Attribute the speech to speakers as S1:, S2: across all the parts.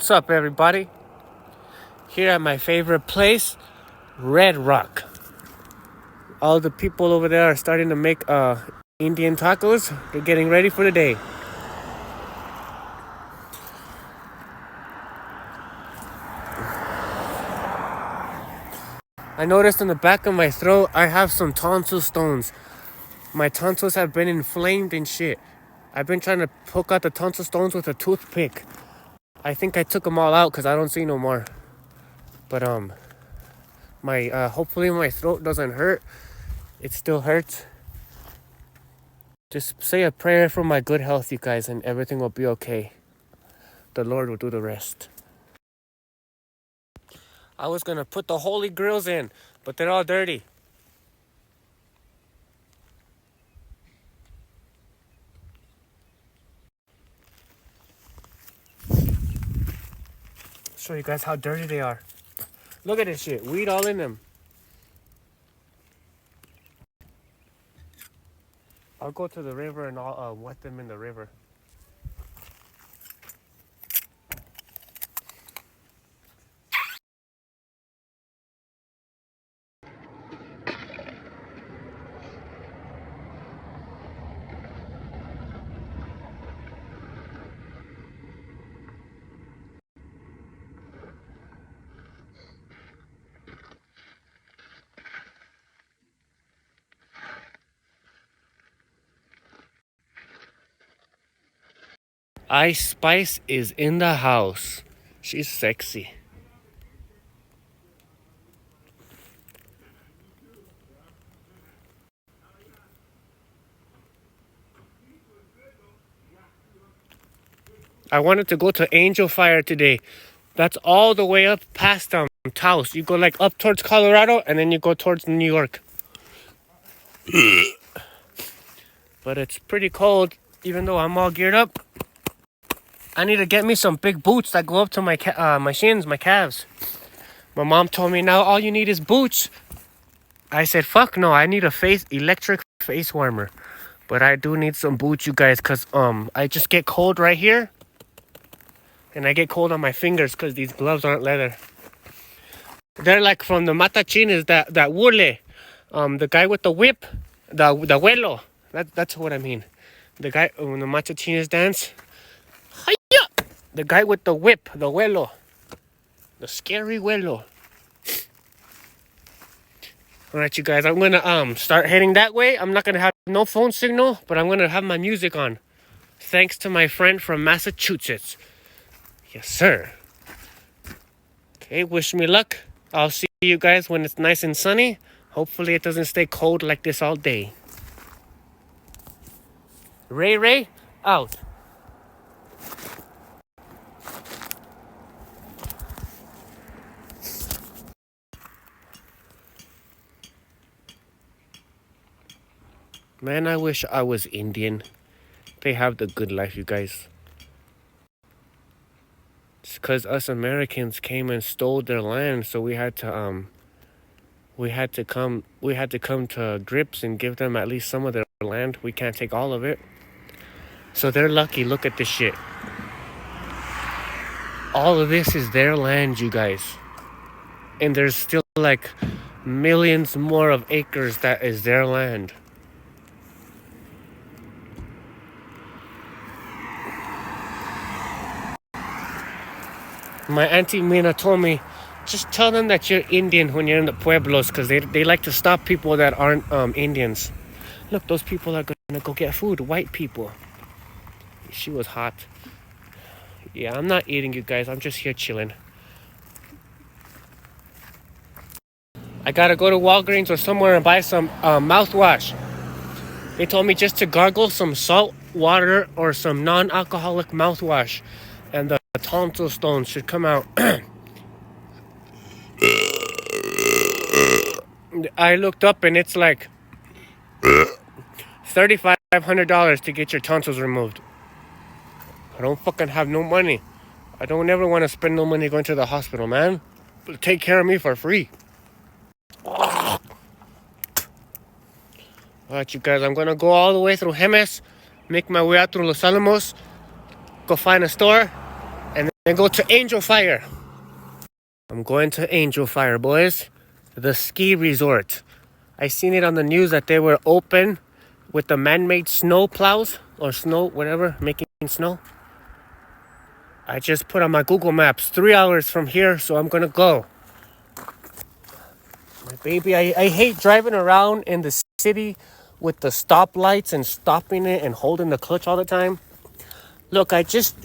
S1: What's up, everybody? Here at my favorite place, Red Rock. All the people over there are starting to make Indian tacos. They're getting ready for the day. I noticed in the back of my throat, I have some tonsil stones. My tonsils have been inflamed and shit. I've been trying to poke out the tonsil stones with a toothpick. I think I took them all out because I don't see no more. But my hopefully my throat doesn't hurt. It still hurts. Just say a prayer for my good health, you guys, and everything will be okay. The Lord will do the rest. I was gonna put the holy grills in, but they're all dirty. Show you guys how dirty they are. Look at this shit. Weed all in them. I'll go to the river and I'll wet them in the river. Ice Spice is in the house. She's sexy. I wanted to go to Angel Fire today. That's all the way up past Taos. You go like up towards Colorado and then you go towards New York. But it's pretty cold, even though I'm all geared up. I need to get me some big boots that go up to my my shins, my calves. My mom told me now all you need is boots. I said, fuck no, I need a electric face warmer. But I do need some boots, you guys, because I just get cold right here. And I get cold on my fingers because these gloves aren't leather. They're like from the Matachines, that Wule. The guy with the whip, the abuelo. That's what I mean. The guy when the Matachines dance. Hi-ya! The guy with the whip, the abuelo. The scary abuelo. Alright, you guys, I'm gonna start heading that way. I'm not gonna have no phone signal, but I'm gonna have my music on. Thanks to my friend from Massachusetts. Yes, sir. Okay, wish me luck. I'll see you guys when it's nice and sunny. Hopefully it doesn't stay cold like this all day. Ray, out. Man, I wish I was Indian. They have the good life, you guys. It's because us Americans came and stole their land, so we had to come to grips and give them at least some of their land. We can't take all of it. So they're lucky. Look at this shit. All of this is their land, you guys. And there's still like millions more of acres that is their land. My auntie Mina told me, just tell them that you're Indian when you're in the pueblos, because they like to stop people that aren't Indians. Look, those people are gonna go get food. White people. She was hot. Yeah, I'm not eating, you guys. I'm just here chilling. I gotta go to Walgreens or somewhere and buy some mouthwash. They told me just to gargle some salt water or some non-alcoholic mouthwash, and the tonsil stones should come out. I looked up and it's like $3,500 to get your tonsils removed. I don't fucking have no money. I don't ever want to spend no money going to the hospital, man. Take care of me for free. Alright, you guys, I'm gonna go all the way through Jemez, make my way out through Los Alamos, go find a store, Then go to Angel Fire. I'm going to Angel Fire, boys. The ski resort. I seen it on the news that they were open with the man-made snow plows or snow, whatever, making snow. I just put on my Google Maps 3 hours from here, so I'm gonna go. My baby, I hate driving around in the city with the stoplights and stopping it and holding the clutch all the time. Look, I just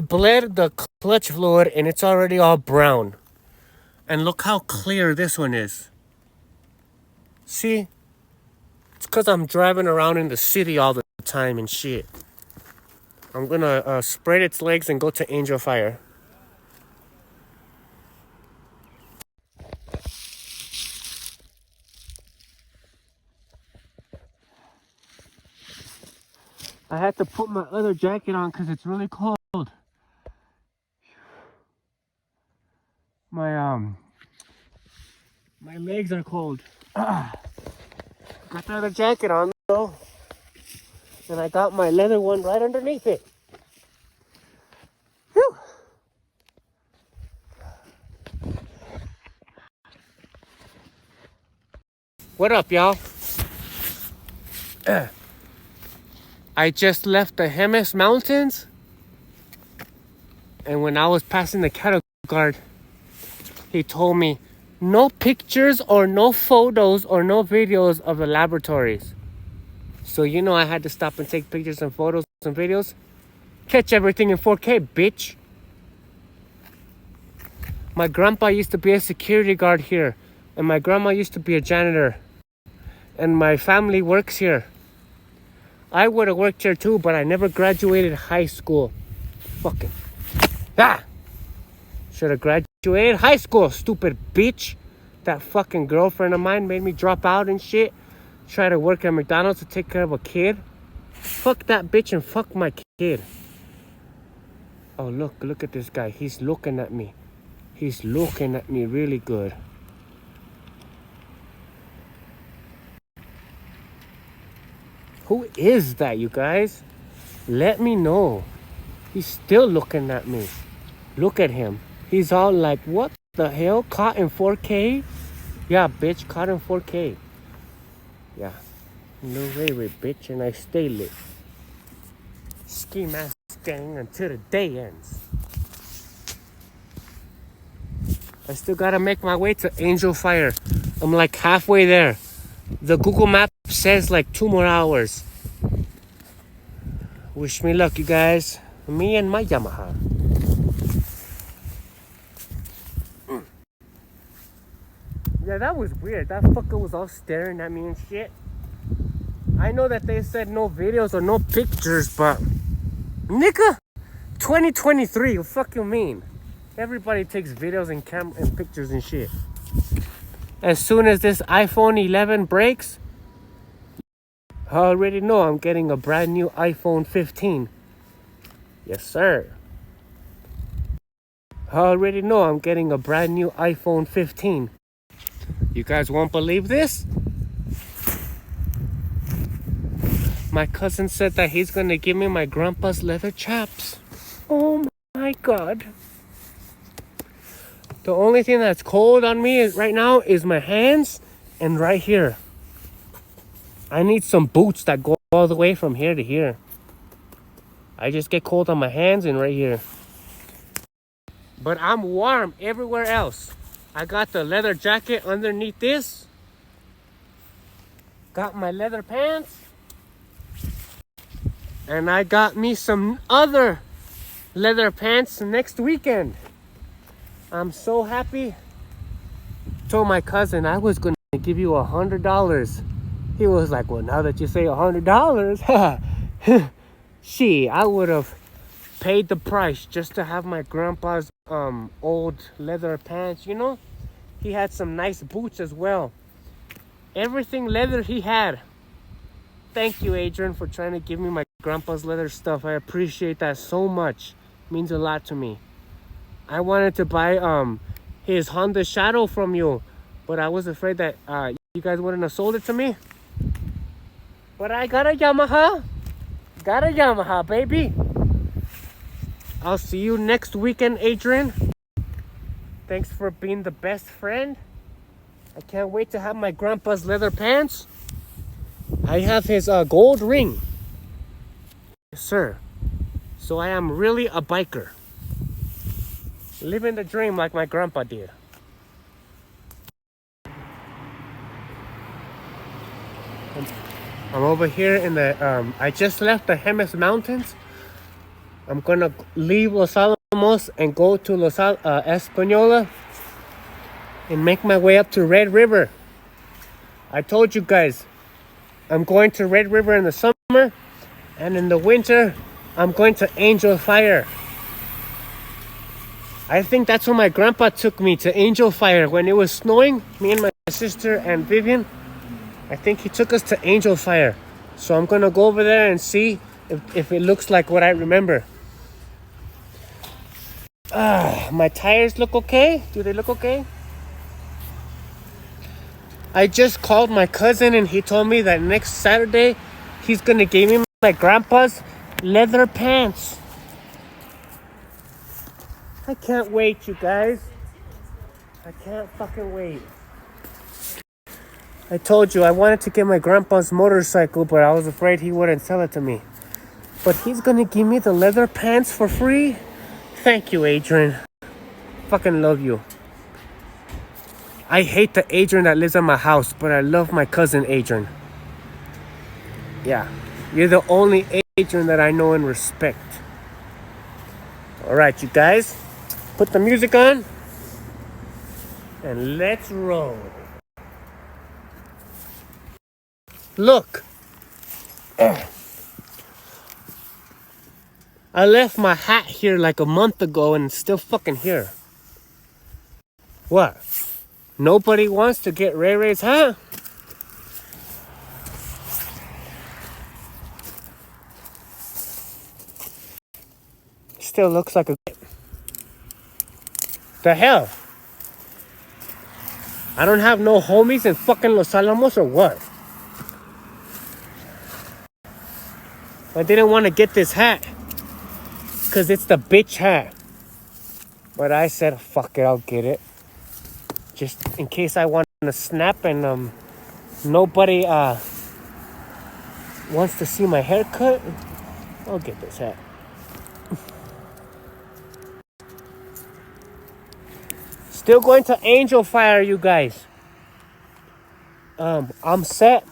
S1: bled the clutch fluid and it's already all brown. And look how clear this one is. See? It's because I'm driving around in the city all the time and shit. I'm gonna spread its legs and go to Angel Fire. I had to put my other jacket on because it's really cold. My legs are cold. Got the other jacket on though. And I got my leather one right underneath it. Whew. What up, y'all? I just left the Jemez Mountains. And when I was passing the cattle guard, he told me, no pictures or no photos or no videos of the laboratories. So you know I had to stop and take pictures and photos and videos. Catch everything in 4K, bitch. My grandpa used to be a security guard here. And my grandma used to be a janitor. And my family works here. I would have worked here too, but I never graduated high school. Fucking. Should have graduated high school, stupid bitch. That fucking girlfriend of mine made me drop out and shit. Try to work at McDonald's to take care of a kid. Fuck that bitch and fuck my kid. Oh, look at this guy. He's looking at me. He's looking at me really good. Who is that, you guys? Let me know. He's still looking at me. Look at him. He's all like, what the hell? Caught in 4K? Yeah, bitch, caught in 4K. Yeah. No way, bitch, and I stay lit. Ski mask gang until the day ends. I still gotta make my way to Angel Fire. I'm like halfway there. The Google map says like 2 more hours. Wish me luck, you guys. Me and my Yamaha. Yeah, that was weird. That fucker was all staring at me and shit. I know that they said no videos or no pictures, but nigga, 2023, what fuck you mean? Everybody takes videos and pictures and shit. As soon as this iPhone 11 breaks, I already know I'm getting a brand new iPhone 15. Yes, sir. I already know I'm getting a brand new iPhone 15. You guys won't believe this? My cousin said that he's gonna give me my grandpa's leather chaps. Oh my god. The only thing that's cold on me right now is my hands and right here. I need some boots that go all the way from here to here. I just get cold on my hands and right here. But I'm warm everywhere else. I got the leather jacket underneath this. Got my leather pants. And I got me some other leather pants next weekend. I'm so happy. Told my cousin I was gonna give you $100. He was like, well, now that you say $100, shit, I would have paid the price just to have my grandpa's old leather pants, you know? He had some nice boots as well. Everything leather he had. Thank you, Adrian, for trying to give me my grandpa's leather stuff. I appreciate that so much. It means a lot to me. I wanted to buy his Honda Shadow from you, but I was afraid that you guys wouldn't have sold it to me. But I got a Yamaha. Got a Yamaha, baby. I'll see you next weekend, Adrian. Thanks for being the best friend. I can't wait to have my grandpa's leather pants. I have his gold ring. Yes, sir. So I am really a biker. Living the dream like my grandpa did. I'm over here in the, I just left the Jemez Mountains. I'm gonna leave Los Alamos and go to Española and make my way up to Red River. I told you guys, I'm going to Red River in the summer, and in the winter, I'm going to Angel Fire. I think that's where my grandpa took me, to Angel Fire, when it was snowing, me and my sister and Vivian. I think he took us to Angel Fire. So I'm gonna go over there and see if it looks like what I remember. My tires look okay? Do they look okay? I just called my cousin and he told me that next Saturday he's gonna give me my grandpa's leather pants. I can't wait, you guys. I can't fucking wait. I told you I wanted to get my grandpa's motorcycle, but I was afraid he wouldn't sell it to me. But he's gonna give me the leather pants for free? Thank you, Adrian. Fucking love you. I hate the Adrian that lives at my house, but I love my cousin Adrian. Yeah, you're the only Adrian that I know and respect. Alright, you guys, put the music on and let's roll. Look, I left my hat here like a month ago and it's still fucking here. What? Nobody wants to get Ray Ray's hat? Still looks like a... The hell? I don't have no homies in fucking Los Alamos or what? I didn't want to get this hat because it's the bitch hat. But I said, fuck it, I'll get it. Just in case I want to snap and nobody wants to see my haircut, I'll get this hat. Still going to Angel Fire, you guys. I'm set.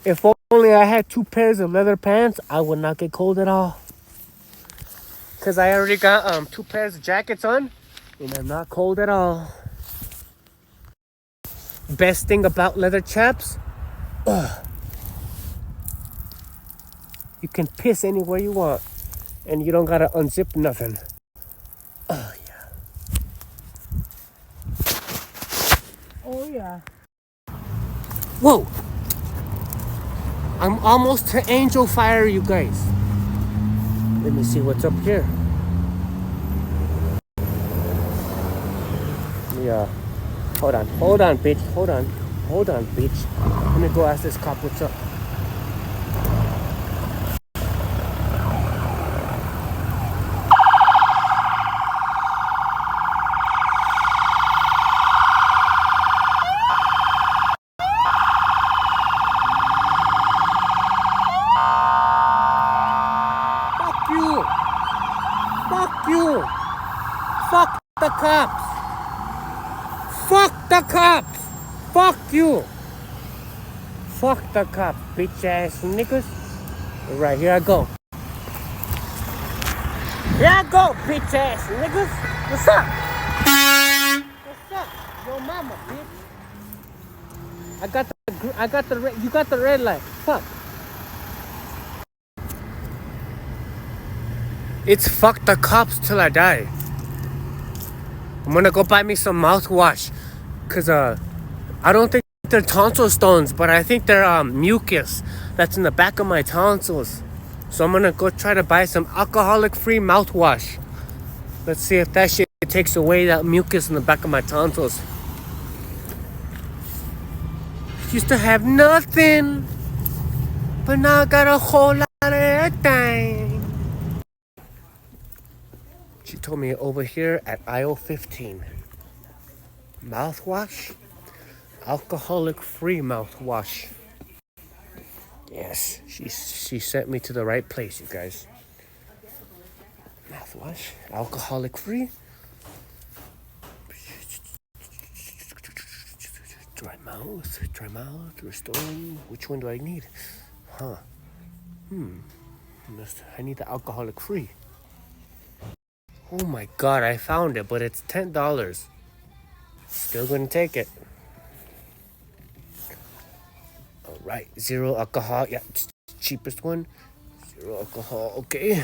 S1: If only I had 2 pairs of leather pants, I would not get cold at all. Because I already got 2 pairs of jackets on, and I'm not cold at all. Best thing about leather chaps, you can piss anywhere you want, and you don't gotta unzip nothing. Oh, yeah. Oh, yeah. Whoa! I'm almost to Angel Fire, you guys. Let me see what's up here. Yeah. Hold on, bitch. Hold on, bitch. Let me go ask this cop what's up. Fuck you. Fuck the cops. Fuck the cops. Fuck you. Fuck the cops, bitch ass niggas. Alright, here I go. Here I go, bitch ass niggas. What's up? What's up? Yo mama, bitch. I got the red, you got the red light. Fuck. It's fuck the cops till I die. I'm gonna go buy me some mouthwash. Cause I don't think they're tonsil stones, but I think they're mucus that's in the back of my tonsils. So I'm gonna go try to buy some alcoholic-free mouthwash. Let's see if that shit takes away that mucus in the back of my tonsils. Used to have nothing, but now I got a whole lot of everything. told me over here at aisle 15. Mouthwash? Alcoholic-free mouthwash. Yes, she sent me to the right place, you guys. Mouthwash, alcoholic-free. Dry mouth, restoring. Which one do I need? Huh. I need the alcoholic-free. Oh my god, I found it, but it's $10. Still gonna take it. Alright, zero alcohol. Yeah, cheapest one. Zero alcohol, okay.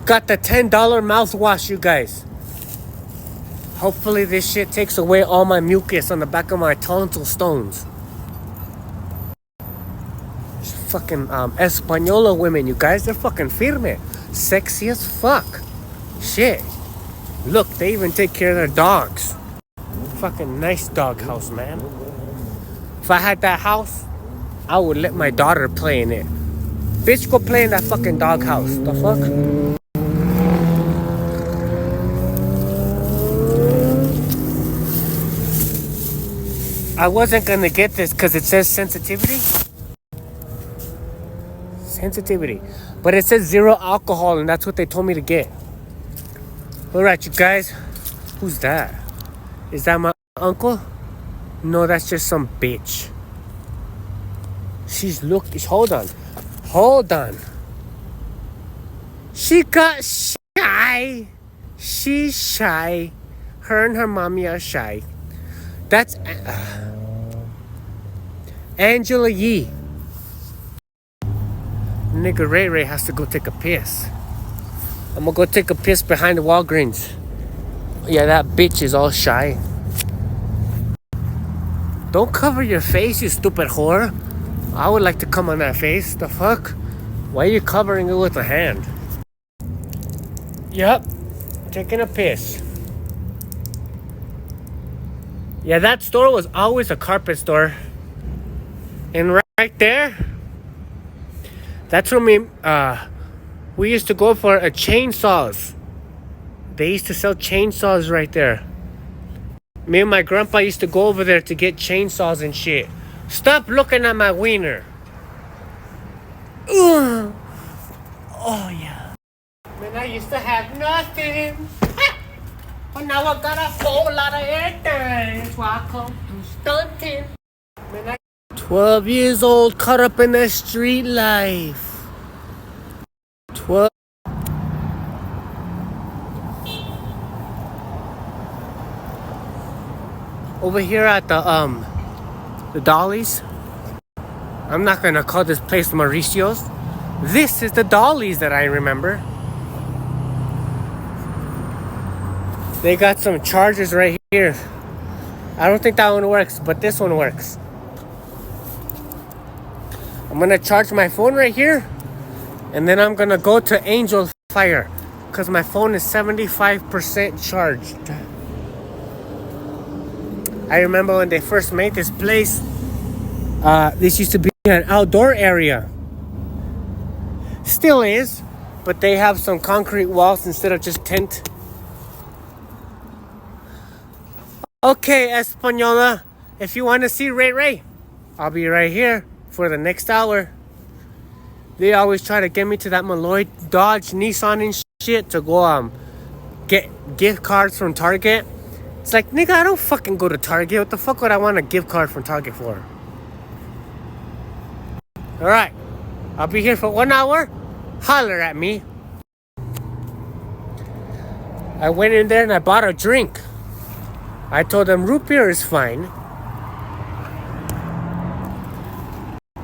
S1: Got the $10 mouthwash, you guys. Hopefully this shit takes away all my mucus on the back of my tonsil stones. Fucking Española women, you guys, they're fucking firme. Sexy as fuck. Shit. Look, they even take care of their dogs. Fucking nice dog house, man. If I had that house, I would let my daughter play in it. Bitch, go play in that fucking dog house. The fuck? I wasn't gonna get this because it says sensitivity. Sensitivity. But it says zero alcohol, and that's what they told me to get. Alright, you guys. Who's that? Is that my uncle? No, that's just some bitch. Hold on. She got shy. She's shy. Her and her mommy are shy. That's Angela Yee. Nigga Ray Ray has to go take a piss. I'm gonna go take a piss behind the Walgreens. Yeah, that bitch is all shy. Don't cover your face, you stupid whore. I would like to come on that face. The fuck? Why are you covering it with a hand? Yep. Taking a piss. Yeah, that store was always a carpet store. And right there, that's where we used to go for a chainsaws. They used to sell chainsaws right there. Me and my grandpa used to go over there to get chainsaws and shit. Stop looking at my wiener. Ugh. Oh, yeah. Man, I used to have nothing. But now I got a whole lot of everything. That's why I come to stunting. Man, 12 years old, caught up in that street life. 12. Over here at the Dollies. I'm not gonna call this place Mauricio's. This is the Dollies that I remember. They got some chargers right here. I don't think that one works, but this one works. I'm gonna charge my phone right here, and then I'm gonna go to Angel Fire because my phone is 75% charged. I remember when they first made this place, this used to be an outdoor area. Still is, but they have some concrete walls instead of just tent. Okay, Española, if you want to see Ray Ray, I'll be right here for the next hour. They always try to get me to that Malloy, Dodge, Nissan and shit to go get gift cards from Target. It's like, nigga, I don't fucking go to Target. What the fuck would I want a gift card from Target for? Alright, I'll be here for 1 hour. Holler at me. I went in there and I bought a drink. I told them root beer is fine.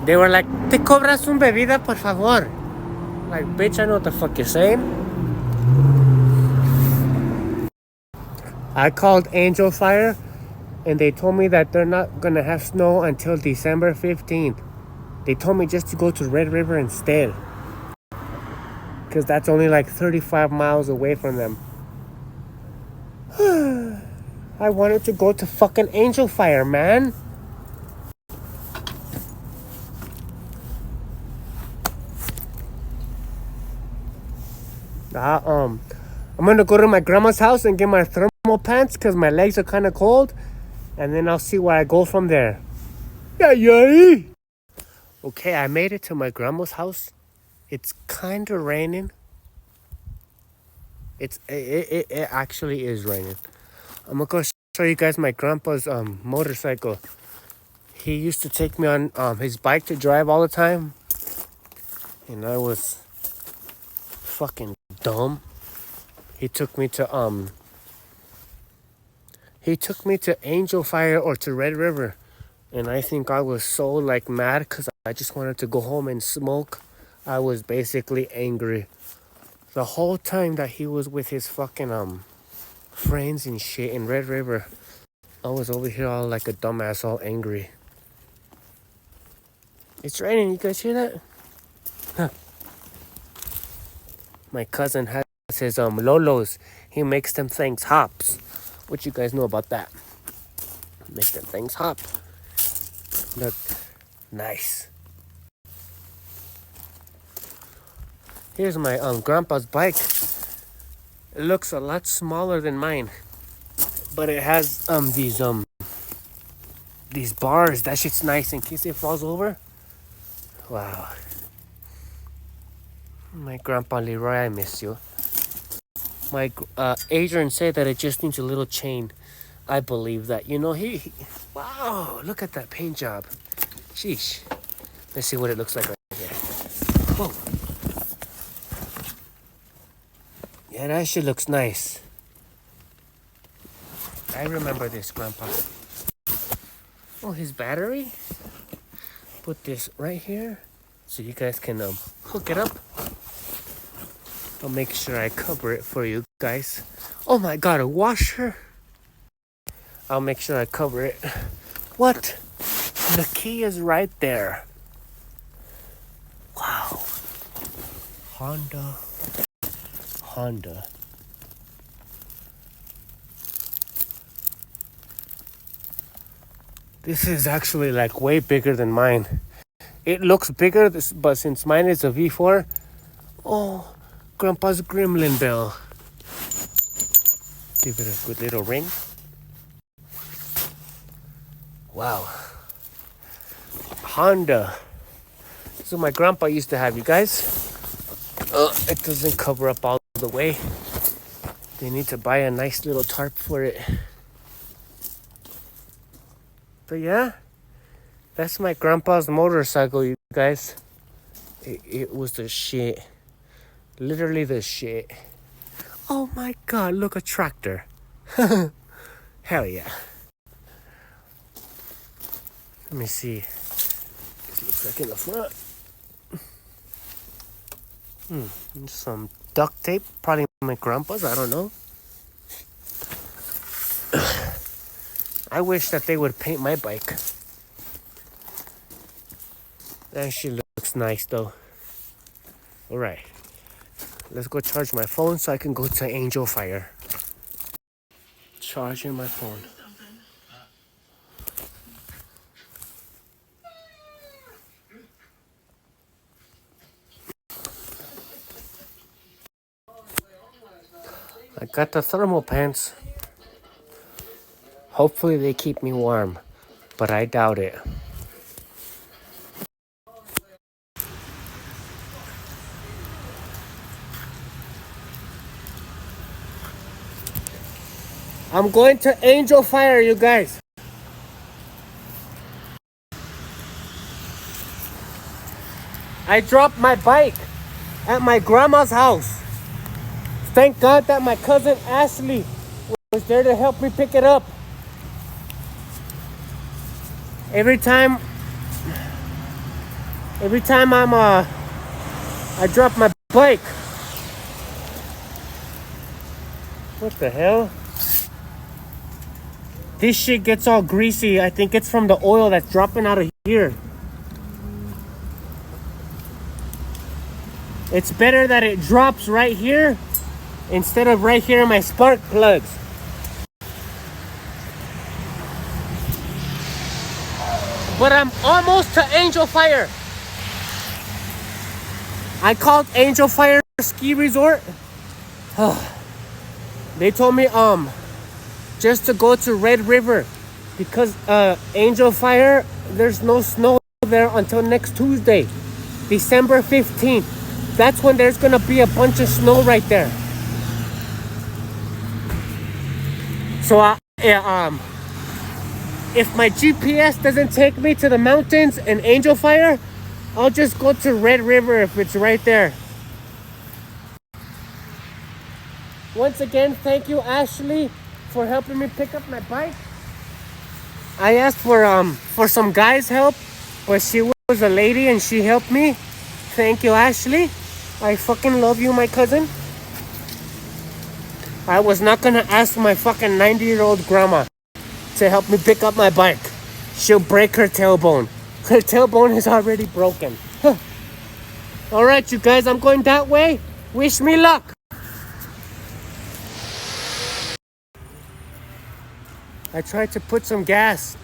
S1: They were like, "Te cobras un bebida, por favor." Like, bitch, I know what the fuck you're saying. I called Angel Fire, and they told me that they're not gonna have snow until December 15th. They told me just to go to Red River instead, because that's only like 35 miles away from them. I wanted to go to fucking Angel Fire, man. I'm I'm gonna go to my grandma's house and get my thermal pants because my legs are kind of cold. And then I'll see where I go from there. Yeah. Okay, I made it to my grandma's house. It's kind of raining. It actually is raining. I'm gonna go show you guys my grandpa's motorcycle. He used to take me on his bike to drive all the time, and I was fucking dumb. He took me to Angel Fire or to Red River, and I think I was so like mad because I just wanted to go home and smoke. I was basically angry the whole time that he was with his fucking friends and shit in Red River. I was over here all like a dumbass, all angry. It's raining. You guys hear that? Huh. My cousin has his Lolos. He makes them things hops. What you guys know about that? Make them things hop. Look, nice. Here's my grandpa's bike. It looks a lot smaller than mine, but it has these bars. That shit's nice in case it falls over. Wow. My grandpa Leroy, I miss you. My Adrian said that it just needs a little chain. I believe that. You know, he wow, look at that paint job. Sheesh. Let's see what it looks like right here. Whoa. Yeah, that shit looks nice. I remember this, Grandpa. Oh, his battery? Put this right here so you guys can hook it up. I'll make sure I cover it for you guys. Oh my god, a washer? I'll make sure I cover it. What? The key is right there. Wow. Honda. This is actually like way bigger than mine. It looks bigger, but since mine is a V4, oh, Grandpa's Gremlin bell. Give it a good little ring. Wow. Honda. So my grandpa used to have, you guys. It doesn't cover up all the way. They need to buy a nice little tarp for it. But yeah, that's my grandpa's motorcycle, you guys. It was the shit. Literally the shit. Oh my god, look, a tractor. Hell yeah. Let me see. It looks like in the front. Some duct tape, probably my grandpa's, I don't know. I wish that they would paint my bike. That shit looks nice though. Alright. Let's go charge my phone so I can go to Angel Fire. Charging my phone. I got the thermal pants. Hopefully they keep me warm, but I doubt it. I'm going to Angel Fire, you guys. I dropped my bike at my grandma's house. Thank God that my cousin Ashley was there to help me pick it up. Every time I drop my bike. What the hell? This shit gets all greasy. I think it's from the oil that's dropping out of here. It's better that it drops right here instead of right here in my spark plugs. But I'm almost to Angel Fire. I called Angel Fire Ski Resort. They told me just to go to Red River because Angel Fire, there's no snow there until next Tuesday, December 15th. That's when there's gonna be a bunch of snow right there. So if my GPS doesn't take me to the mountains and Angel Fire, I'll just go to Red River if it's right there. Once again, thank you, Ashley, for helping me pick up my bike. I asked for some guys' help, but she was a lady and she helped me. Thank you, Ashley. I fucking love you, my cousin. I was not gonna ask my fucking 90-year-old grandma to help me pick up my bike. She'll break her tailbone. Her tailbone is already broken. All right, you guys, I'm going that way. Wish me luck. I tried to put some gas,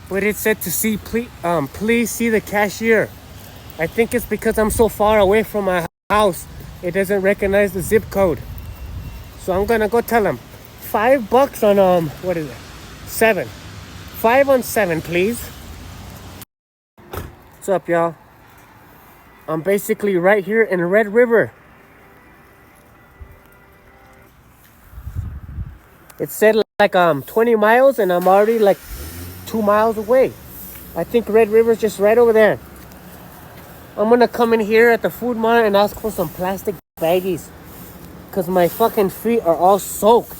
S1: but it said to see, please see the cashier. I think it's because I'm so far away from my house, it doesn't recognize the zip code. So I'm gonna go tell him, $5 on what is it? 7. 5 on 7, please. What's up, y'all? I'm basically right here in Red River. It said like 20 miles and I'm already like 2 miles away. I think Red River's just right over there. I'm gonna come in here at the food mart and ask for some plastic baggies, cause my fucking feet are all soaked.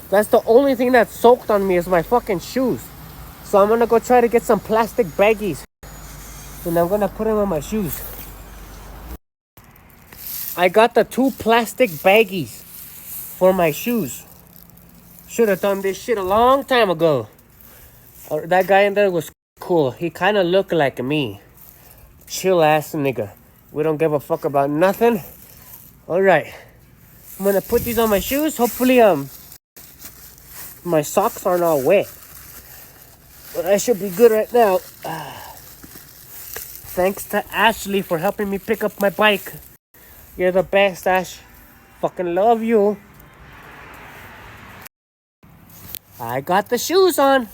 S1: That's the only thing that's soaked on me is my fucking shoes. So I'm gonna go try to get some plastic baggies and I'm gonna put them on my shoes. I got the 2 plastic baggies for my shoes. Should have done this shit a long time ago. That guy in there was cool. He kind of looked like me. Chill ass nigga. We don't give a fuck about nothing. All right. I'm gonna put these on my shoes. Hopefully, my socks aren't all wet. But I should be good right now. Thanks to Ashley for helping me pick up my bike. You're the best, Ash. Fucking love you. I got the shoes on.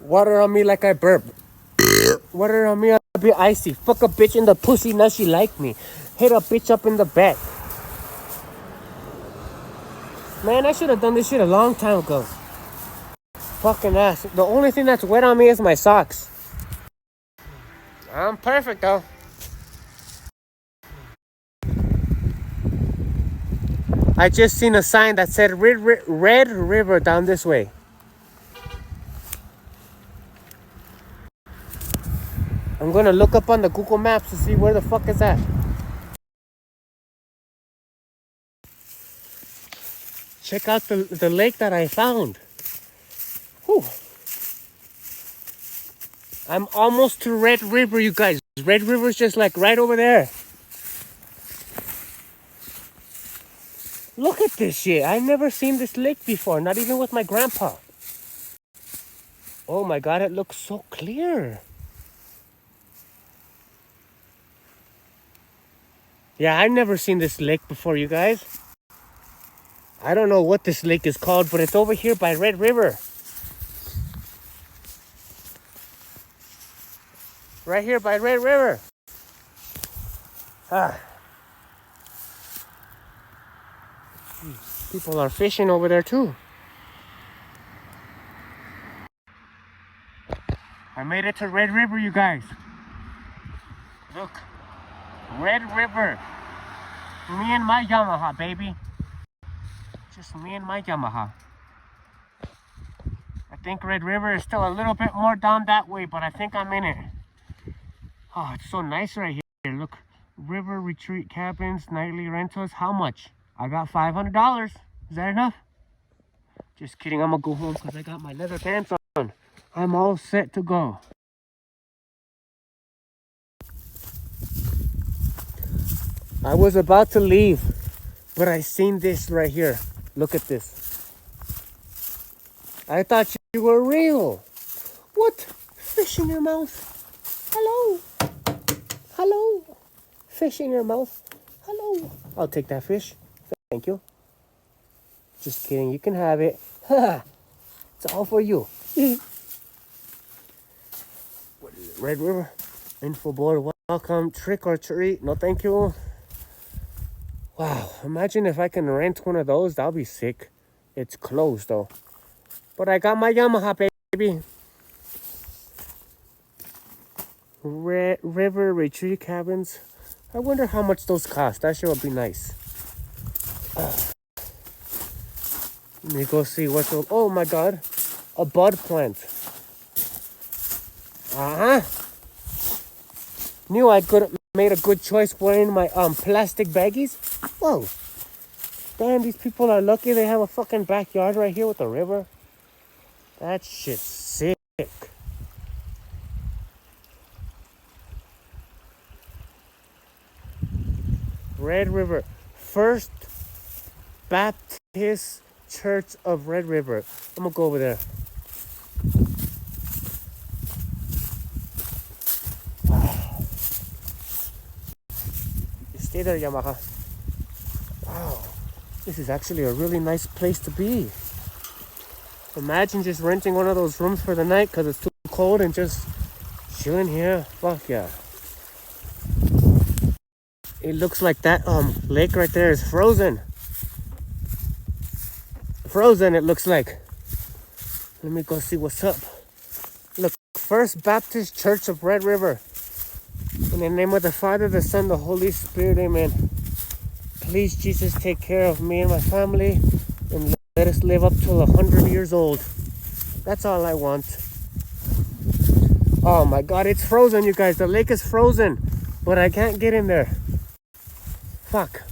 S1: Water on me like I burp. Water on me, I'll be icy. Fuck a bitch in the pussy, now she like me. Hit a bitch up in the back. Man, I should have done this shit a long time ago. Fucking ass. The only thing that's wet on me is my socks. I'm perfect though. I just seen a sign that said Red River down this way. I'm gonna look up on the Google Maps to see where the fuck is that. Check out the lake that I found. Whew. I'm almost to Red River, you guys. Red River's just like right over there. Look at this shit. I've never seen this lake before, not even with my grandpa. Oh my God, it looks so clear. Yeah, I've never seen this lake before, you guys. I don't know what this lake is called, but it's over here by Red River. Right here by Red River. People are fishing over there too. I made it to Red River, you guys. Look. Red River. Me and my Yamaha, baby. Just me and my Yamaha. I think Red River is still a little bit more down that way, but I think I'm in it. Oh, it's so nice right here. Look. River Retreat Cabins, nightly rentals. How much? I got $500. Is that enough? Just kidding. I'm gonna go home because I got my leather pants on. I'm all set to go. I was about to leave, but I seen this right here. Look at this. I thought you were real. What? Fish in your mouth? Hello? Hello? Fish in your mouth? Hello. I'll take that fish. Thank you. Just kidding. You can have it. It's all for you. What is it? Red River. Info board. Welcome. Trick or treat. No, thank you. Wow. Imagine if I can rent one of those. That'll be sick. It's closed though. But I got my Yamaha, baby. Red River retreat cabins. I wonder how much those cost. That sure would be nice. Let me go see what's... Oh my god. A bud plant. Uh-huh. Knew I could have made a good choice wearing my plastic baggies. Whoa. Damn, these people are lucky they have a fucking backyard right here with a river. That shit's sick. Red River. First Baptist Church of Red River. I'm gonna go over there. Stay there, Yamaha. Wow. This is actually a really nice place to be. Imagine just renting one of those rooms for the night because it's too cold and just chilling here. Fuck yeah. It looks like that lake right there is frozen. Frozen, it looks like. Let me go see what's up. Look, First Baptist Church of Red River. In the name of the Father, the Son, the Holy Spirit, amen. Please, Jesus, take care of me and my family and let us live up till 100 years old. That's all I want. Oh my God, it's frozen, you guys. The lake is frozen, but I can't get in there. Fuck.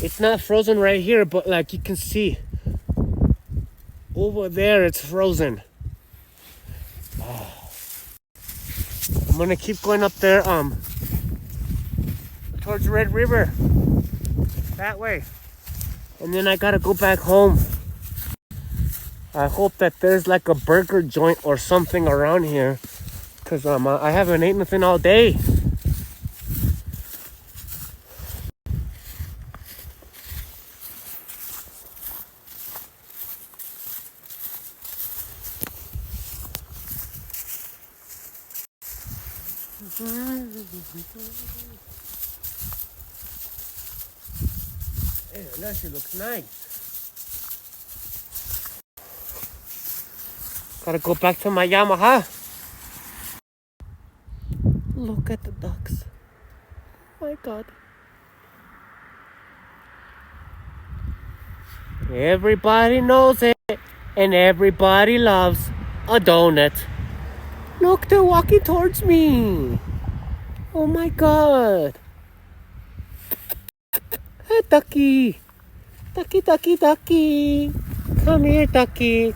S1: It's not frozen right here, but like you can see over there, it's frozen. Oh. I'm gonna keep going up there, towards Red River, that way, and then I gotta go back home. I hope that there's like a burger joint or something around here, cause I haven't ate nothing all day. Hey, that shit looks nice. Gotta go back to my Yamaha. Look at the ducks. My God. Everybody knows it, and everybody loves a donut. Look, they're walking towards me. Oh my God. Hey, ducky. Ducky, ducky, ducky. Come here, ducky.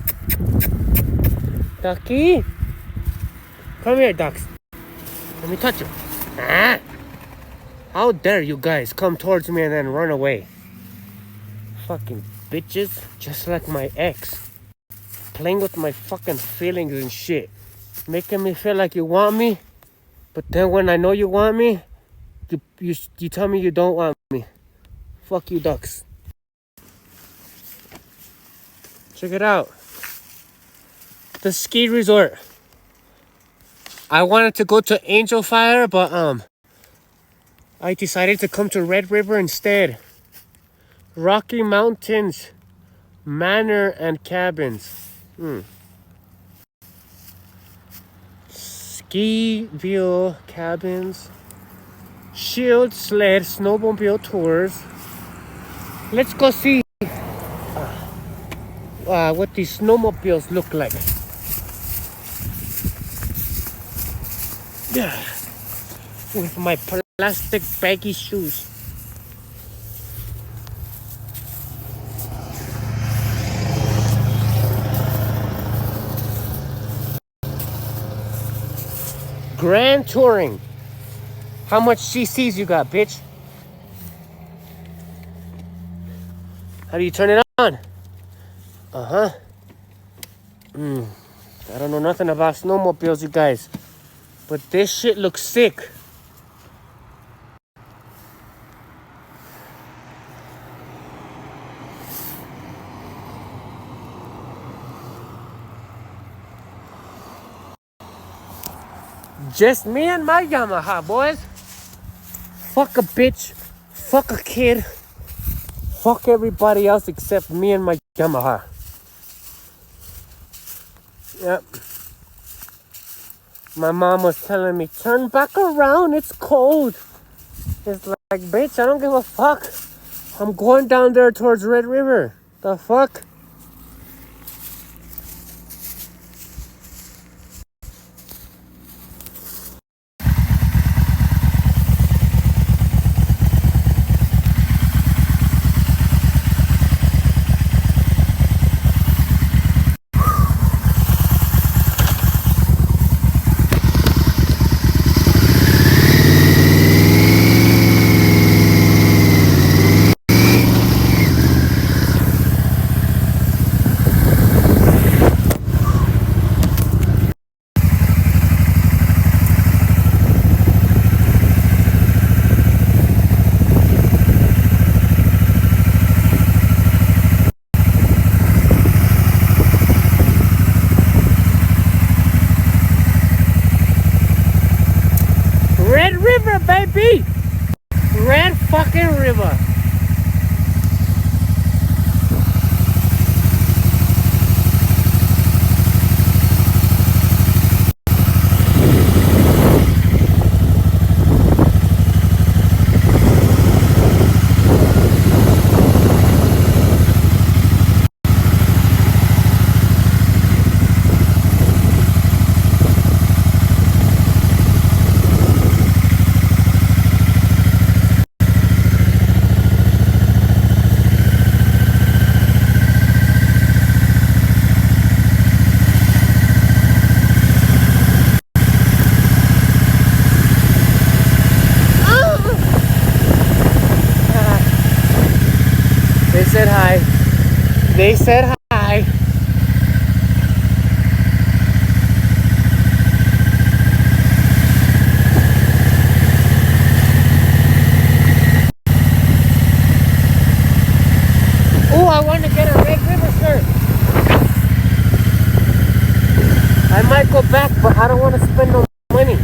S1: Ducky. Come here, ducks. Let me touch you. Ah. How dare you guys come towards me and then run away? Fucking bitches. Just like my ex. Playing with my fucking feelings and shit. Making me feel like you want me. But then when I know you want me, you tell me you don't want me. Fuck you, ducks. Check it out. The ski resort. I wanted to go to Angel Fire, but I decided to come to Red River instead. Rocky Mountains Manor and Cabins. Ski View Cabins. Shield Sled Snowmobile Tours. Let's go see what these snowmobiles look like. Yeah, with my plastic baggy shoes. Grand Touring. How much CCs you got, bitch? How do you turn it on? Uh-huh. I don't know nothing about snowmobiles, you guys. But this shit looks sick. Just me and my Yamaha, boys. Fuck a bitch. Fuck a kid. Fuck everybody else except me and my Yamaha. Yep. My mom was telling me, turn back around, it's cold. It's like, bitch, I don't give a fuck. I'm going down there towards Red River. The fuck? Red River, baby! Red fucking River. They said hi. They said hi. Oh, I want to get a Red River shirt. I might go back, but I don't want to spend no money.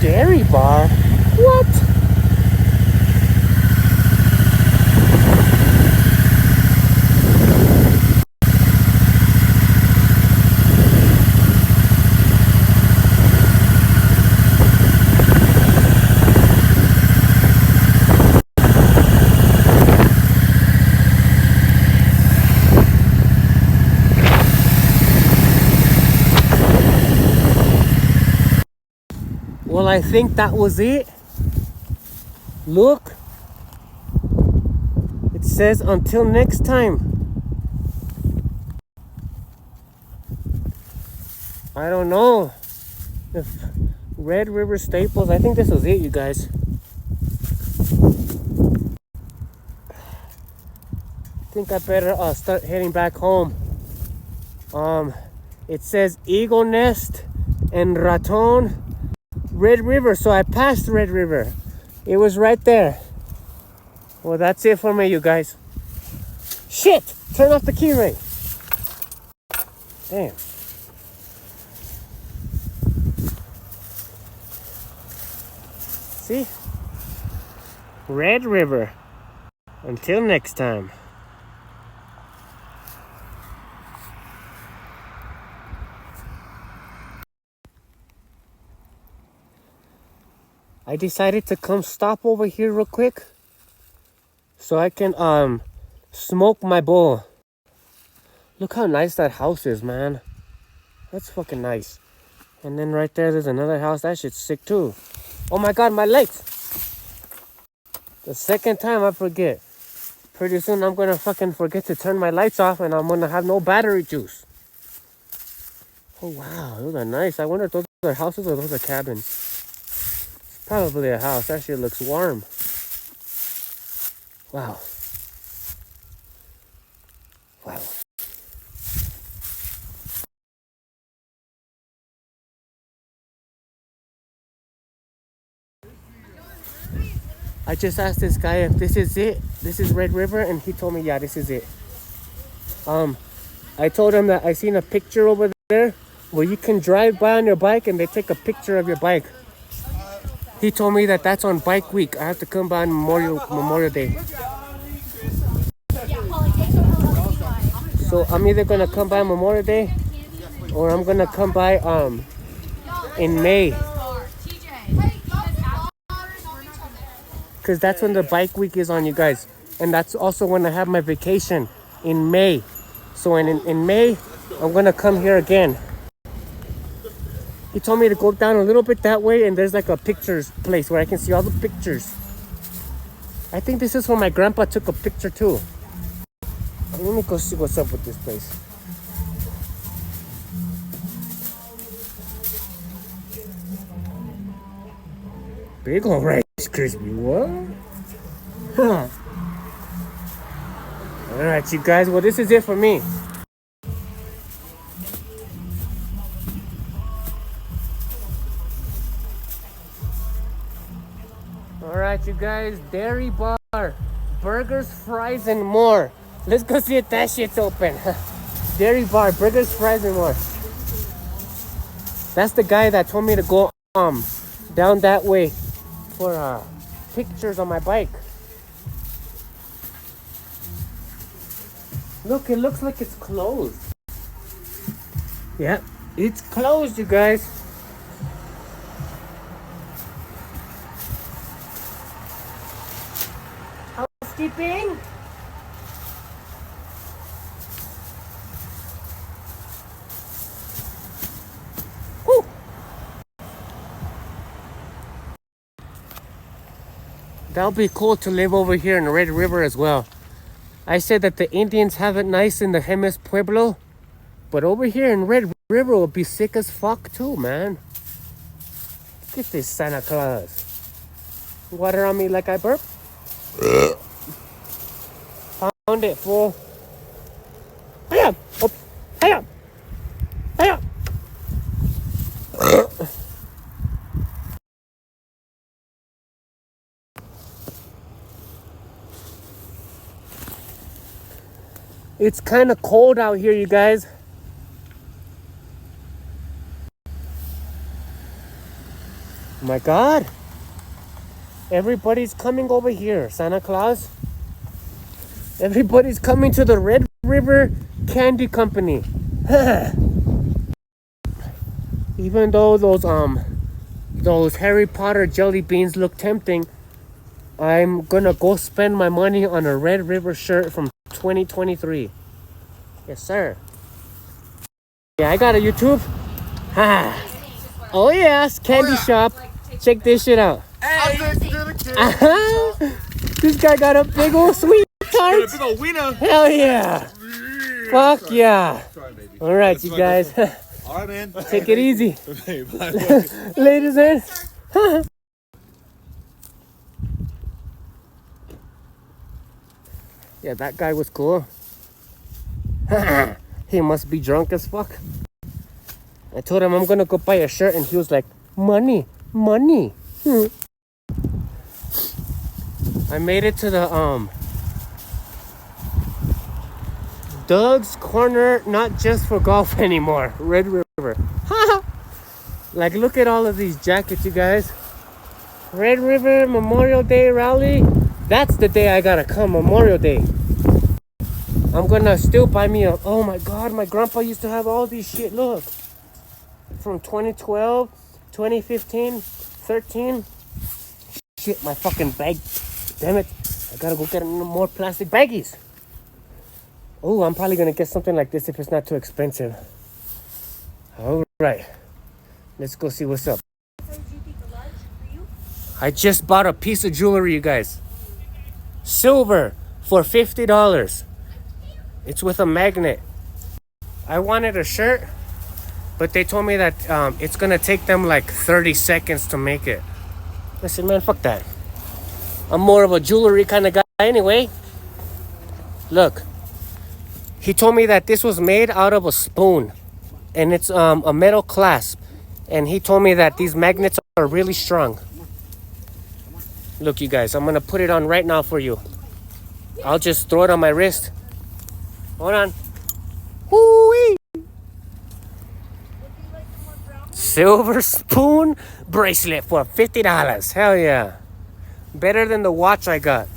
S1: Dairy bar? What? Well, I think that was it. Look. It says until next time. I don't know if Red River Staples. I think this was it, you guys. I think I better start heading back home. It says Eagle Nest and Raton, Red River. So I passed Red River. It was right there. Well, that's it for me, you guys. Shit! Turn off the key ring. Damn. See? Red River. Until next time. I decided to come stop over here real quick so I can smoke my bowl. Look how nice that house is, man. That's fucking nice. And then right there's another house. That shit's sick too. Oh my god, my lights. The second time I forget. Pretty soon I'm gonna fucking forget to turn my lights off and I'm gonna have no battery juice. Oh wow, those are nice. I wonder if those are houses or those are cabins. Probably a house. That shit looks warm. Wow. Wow. I just asked this guy if this is it. This is Red River, and he told me, yeah, this is it. I told him that I seen a picture over there where you can drive by on your bike and they take a picture of your bike. He told me that that's on Bike Week. I have to come by on Memorial Day. So I'm either gonna come by Memorial Day or I'm gonna come by in May. Cause that's when the Bike Week is on, you guys. And that's also when I have my vacation in May. So in May, I'm gonna come here again. He told me to go down a little bit that way, and there's like a pictures place where I can see all the pictures. I think this is where my grandpa took a picture too. Let me go see what's up with this place. Big ol' Rice Krispie, what? Huh. Alright, you guys, well, this is it for me. Alright, you guys, Dairy Bar, burgers, fries, and more. Let's go see if that shit's open. Dairy Bar, burgers, fries, and more. That's the guy that told me to go down that way for pictures on my bike. Look, it looks like it's closed. Yeah, it's closed, you guys. Housekeeping? Woo. That'll be cool to live over here in Red River as well. I said that the Indians have it nice in the Jemez Pueblo, but over here in Red River will be sick as fuck too, man. Look at this Santa Claus. Water on me like I burp. Found it, fool. Hiya! Oh, hiya! Hiya! It's kind of cold out here, you guys. My God. Everybody's coming over here, Santa Claus. Everybody's coming to the Red River Candy Company. Even though those Harry Potter jelly beans look tempting, I'm gonna go spend my money on a Red River shirt from 2023. Yes, sir. Yeah, I got a YouTube. Oh yes, candy shop. Check this shit out. This guy got a big old sweet tart.
S2: Big old wiener.
S1: Hell yeah. Fuck yeah. All right, you guys.
S2: All right, man.
S1: Take it easy.
S2: Bye.
S1: Ladies and yeah, that guy was cool. He must be drunk as fuck. I told him I'm gonna go buy a shirt, and he was like, money. I made it to the Doug's Corner, not just for golf anymore. Red River. Like, look at all of these jackets, you guys. Red River Memorial Day rally. That's the day I gotta come, Memorial Day. I'm gonna still buy me a... Oh my God, my grandpa used to have all these shit, look. From 2012, 2015, 13. Shit, my fucking bag. Damn it. I gotta go get more plastic baggies. Oh, I'm probably gonna get something like this if it's not too expensive. All right. Let's go see what's up. I just bought a piece of jewelry, you guys. Silver for $50. It's with a magnet. I wanted a shirt, but they told me that it's gonna take them like 30 seconds to make it. I said, man, fuck that. I'm more of a jewelry kind of guy anyway. Look. He told me that this was made out of a spoon, and it's a metal clasp. And he told me that these magnets are really strong. Look, you guys, I'm gonna put it on right now for you. I'll just throw it on my wrist. Hold on. Woo-wee. Silver spoon bracelet for $50. Hell yeah. Better than the watch I got.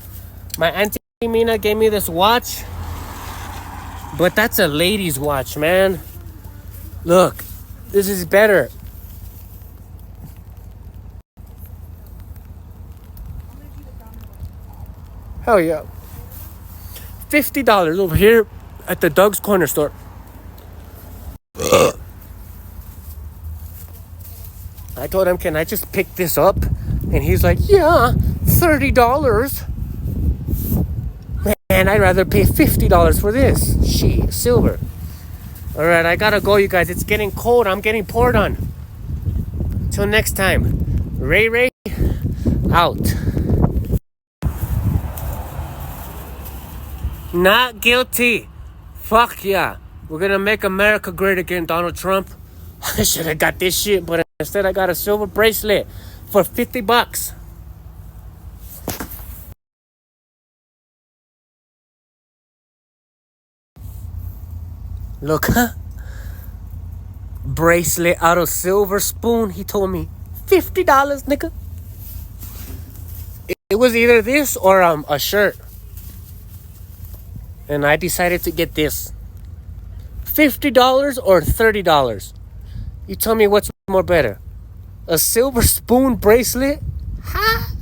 S1: My auntie Mina gave me this watch, but that's a lady's watch, man. Look, this is better. Hell yeah. $50 over here at the Doug's Corner Store. I told him, can I just pick this up? And he's like, yeah, $30. Man, I'd rather pay $50 for this. Silver. All right, I gotta go, you guys. It's getting cold. I'm getting poured on. Till next time. Ray out. Not guilty. Fuck yeah. We're gonna make America great again, Donald Trump. I should have got this shit, but instead I got a silver bracelet for $50. Look, huh? Bracelet out of silver spoon. He told me $50, nigga. It was either this or a shirt. And I decided to get this. $50 or $30? You tell me what's more better. A silver spoon bracelet? Ha!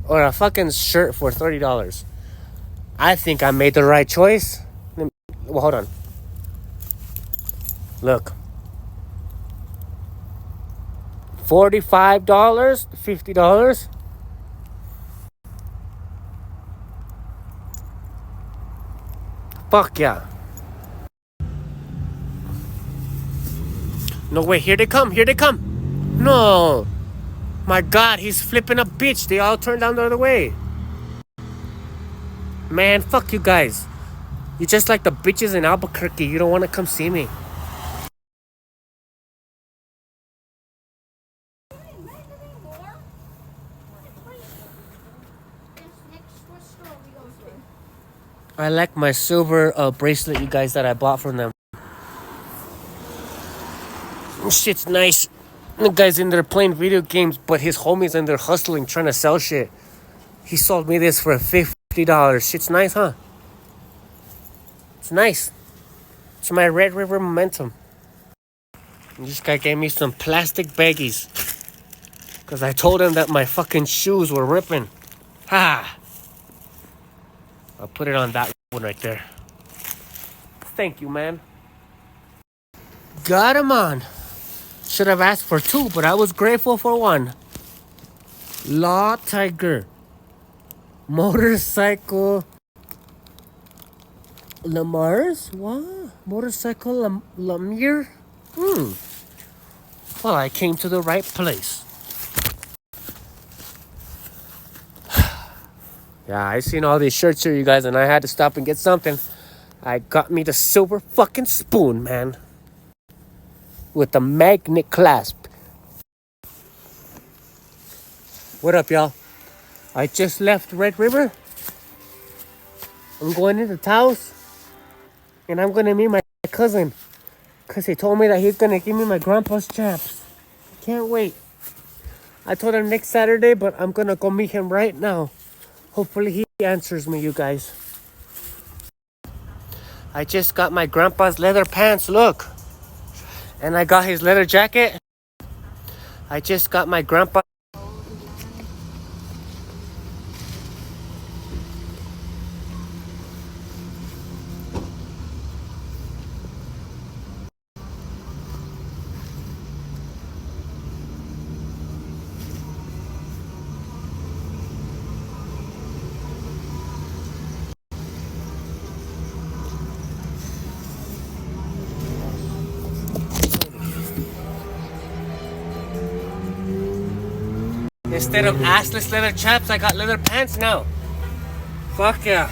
S1: Or a fucking shirt for $30? I think I made the right choice. Well, hold on. Look. $45, $50. Fuck yeah. No way, here they come, here they come. No. My God, he's flipping a bitch. They all turned down the other way. Man, fuck you guys. You're just like the bitches in Albuquerque. You don't want to come see me. I like my silver bracelet, you guys, that I bought from them. Shit's nice. The guy's in there playing video games, but his homies in there hustling, trying to sell shit. He sold me this for $50. Shit's nice, huh? It's nice. It's my Red River Momentum. And this guy gave me some plastic baggies, because I told him that my fucking shoes were ripping. Ha! I'll put it on that one right there. Thank you, man. Got him on. Should have asked for two, but I was grateful for one. Law Tiger. Motorcycle. Lamar's? What? Motorcycle Lamir? Well, I came to the right place. Yeah, I seen all these shirts here, you guys, and I had to stop and get something. I got me the silver fucking spoon, man. With the magnet clasp. What up, y'all? I just left Red River. I'm going into Taos. And I'm going to meet my cousin. Because he told me that he's going to give me my grandpa's chaps. Can't wait. I told him next Saturday, but I'm going to go meet him right now. Hopefully he answers me, you guys. I just got my grandpa's leather pants, look. And I got his leather jacket. I just got my grandpa. Instead of assless leather chaps, I got leather pants now. Fuck yeah.